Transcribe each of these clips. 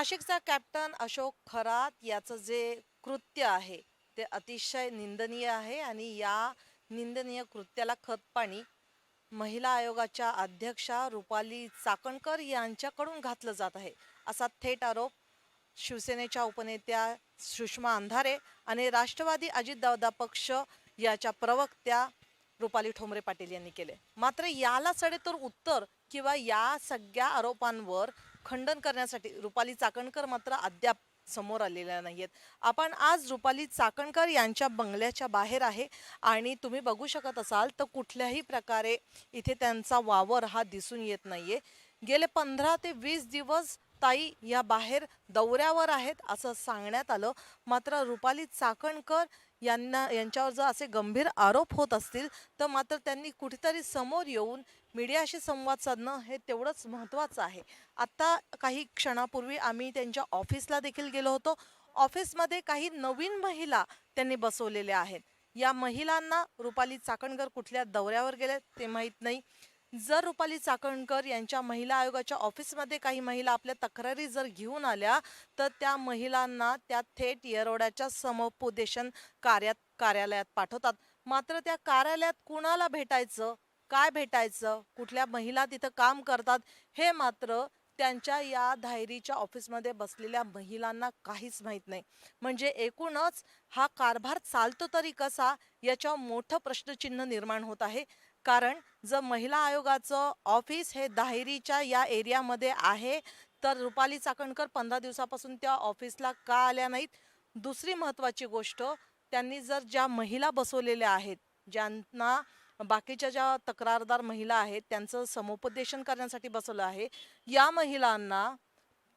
नाशिकचा कॅप्टन अशोक खरात याचं जे कृत्य आहे ते अतिशय निंदनीय आहे आणि या निंदनीय कृत्याला खतपाणी महिला आयोगाच्या अध्यक्षा रुपाली चाकणकर यांच्याकडून घातलं जात आहे असा थेट आरोप शिवसेनेच्या उपनेत्या सुषमा अंधारे आणि राष्ट्रवादी अजितदादा पक्ष याच्या प्रवक्त्या रुपाली ठोंबरे पाटील यांनी केले। मात्र याला सडेतोड उत्तर किंवा या सगळ्या आरोपांवर खंडन करण्यासाठी रुपाली चाकणकर मात्र अद्याप समोर आलेल्या नाहीयेत। आपण आज रुपाली चाकणकर यांच्या बंगल्याच्या बाहेर आहे आणि तुम्ही बघू शकत असाल तर कुठल्याही प्रकारे इथे त्यांचा वावर हा दिसून येत नाहीये। गेले 15 ते 20 दिवस ताई या बाहेर दौऱ्यावर आहेत असं सांगण्यात आलं। मात्र रुपाली चाकणकर यांच्यावर जर असे गंभीर आरोप होत असतील तर मात्र त्यांनी कुठेतरी समोर येऊन मीडियाशी संवाद साधणं हे तेवढंच महत्त्वाचं आहे। आता काही क्षणापूर्वी आम्ही त्यांच्या ऑफिसला देखील गेलो होतो। ऑफिसमध्ये काही नवीन महिला त्यांनी बसवलेल्या आहेत। या महिलांना रुपाली चाकणकर कुठल्या दौऱ्यावर गेले ते माहीत नाही। जर रुपाली चाकणकर यांच्या महिला आयोगाच्या ऑफिसमध्ये काही महिला आपल्या तक्रारी जर घेऊन आल्या तर त्या महिलांना त्या थेट येरवड्याच्या समुपदेशन कार्यालयात पाठवतात। मात्र त्या कार्यालयात कुणाला भेटायचं, काय भेटायचं, कुठल्या महिला तिथं काम करतात हे मात्र त्यांच्या या धायरीच्या ऑफिसमध्ये बसलेल्या महिलांना काहीच माहीत नाही। म्हणजे एकूणच हा कारभार चालतो तरी कसा याच्यावर मोठं प्रश्नचिन्ह निर्माण होत आहे। कारण जर महिला आयोगाचं ऑफिस हे दाहेरीच्या या एरियामध्ये आहे तर रुपाली चाकणकर 15 दिवसापासून त्या ऑफिसला का आल्या नाहीत। दुसरी महत्त्वाची गोष्ट, त्यांनी जर ज्या महिला बसवलेल्या आहेत, ज्यांना बाकीच्या ज्या तक्रारदार महिला आहेत त्यांचं समुपदेशन करण्यासाठी बसवलं आहे, या महिलांना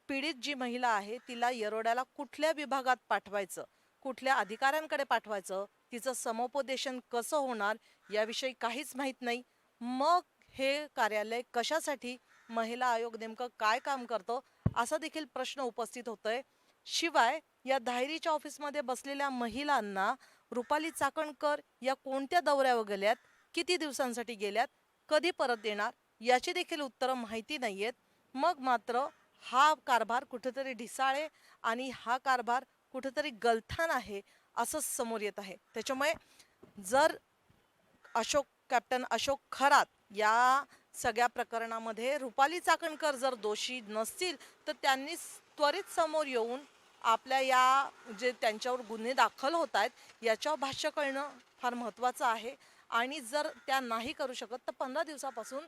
पीडित जी महिला आहे तिला येरवड्याला कुठल्या विभागात पाठवायचं, कुठल्या अधिकाऱ्यांकडे पाठवायचं, तिचं समुपदेशन कसं होणार याविषयी काहीच माहीत नाही। मग हे कार्यालय कशासाठी, महिला आयोग नेमकं काय काम करतो असा देखील प्रश्न उपस्थित होतोय। शिवाय या धायरीच्या ऑफिसमध्ये बसलेल्या महिलांना रुपाली चाकणकर या कोणत्या दौऱ्यावर गेल्यात, किती दिवसांसाठी गेल्यात, कधी परत येणार याची देखील उत्तरं माहिती नाहीयेत। मग मात्र हा कारभार कुठेतरी ढिसाळे आणि हा कारभार कुठेतरी गलथान आहे असं समोर येत आहे। त्याच्यामुळे जर कॅप्टन अशोक खरात या सगळ्या प्रकरणामध्ये रुपाली चाकणकर जर दोषी नसतील तर त्यांनी त्वरित समोर येऊन आपल्या या जे त्यांच्यावर गुन्हे दाखल होत आहेत याच्यावर भाष्य करणं फार महत्त्वाचं आहे। आणि जर त्या नाही करू शकत तर 15 दिवसापासून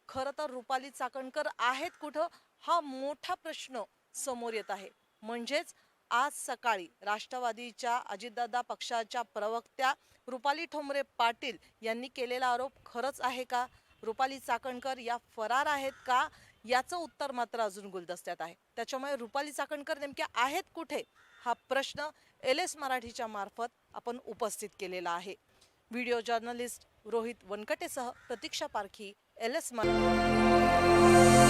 खरं तर रुपाली चाकणकर आहेत कुठं हा मोठा प्रश्न समोर येत आहे। म्हणजेच आज सकाळी राष्ट्रवादीच्या अजितदादा पक्षाच्या प्रवक्त्या रुपाली ठोंबरे पाटील यांनी केलेला आरोप खरंच आहे का, रुपाली चाकणकर या फरार आहेत का, याचं उत्तर मात्र अजून गुलदस्त्यात आहे। त्याच्यामुळे रुपाली चाकणकर नेमक्या आहेत कुठे हा प्रश्न LS मराठीच्या मार्फत आपण उपस्थित केलेला आहे। व्हिडिओ जर्नलिस्ट रोहित वनकटेसह प्रतीक्षा पारखी, LS मराठी।